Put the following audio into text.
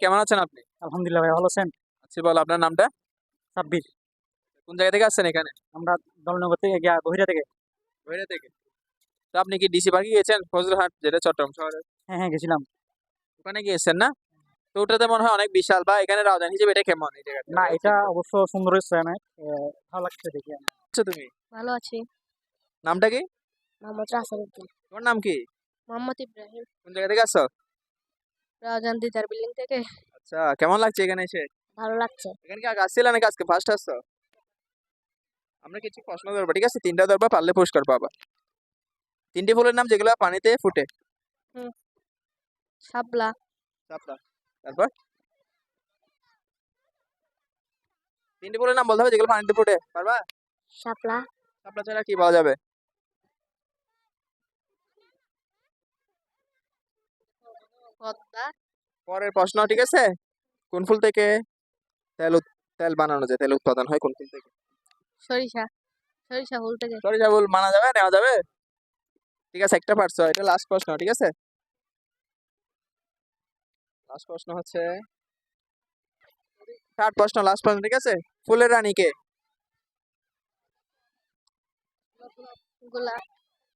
কেমন আছেন আপনি? আলহামদুলিল্লাহ ভাই, ভালো আছেন? আছি, বল আপনার নামটা? সাব্বির। কোন জায়গা থেকে আসছেন এখানে? আমরা দলনগর থেকে গহিরা থেকে। বহিরা থেকে। তো আপনি কি ডিসি পার্কে গিয়েছেন, ফজলুরহাট যেটা চট্টগ্রাম শহরে? হ্যাঁ হ্যাঁ, গেছিলাম। ওখানে গিয়েছেন না? তো ওটাতে মনে হয় অনেক বিশাল, বা এখানে রাজধানী হিসেবে এটা কেমন এই জায়গাটা না, এটা চিনতে? অবশ্য সুন্দর হয়েছে, অনেক ভালো লাগছে দেখে আমার। আচ্ছা, তুমি ভালো আছি। নামটা কি? মোহাম্মদ রাসেল উদ্দিন। তোমার নাম কি? মোহাম্মদ ইব্রাহিম। কোন জায়গা থেকে আসছো? রাজান দিদার বিল্ডিং থেকে। আচ্ছা, কেমন লাগছে এখানে এসে? ভালো লাগছে। এখানে কি আগে আসছিলে নাকি আজকে ফার্স্ট আসছো? আমরা কিছু প্রশ্ন ধরবো, ঠিক আছে? তিনটা ধরবা, পারলে পুরস্কার পাবা। তিনটি ফুলের নাম যেগুলো পানিতে ফুটে। হুম। শাপলা। শাপলা। তারপর তিনটি ফুলের নাম বলতে হবে যেগুলো পানিতে ফুটে, পারবা? শাপলা। শাপলা ছাড়া কি বলা যাবে? পদ্মা। পরের প্রশ্ন, ঠিক আছে? কোন ফুল থেকে তেল বানানো যায়, তেল উৎপাদন হয় কোন ফুল থেকে? সরিষা। সরিষা ফুল থেকে। সরিষা ফুল মানা যাবে, নেওয়া যাবে? ঠিক আছে, একটা পারছো, এটা লাস্ট প্রশ্ন, ঠিক আছে? লাস্ট প্রশ্ন হচ্ছে, থার্ড প্রশ্ন, লাস্ট প্রশ্ন, ঠিক আছে? ফুলের রানী কে? গোলাপ।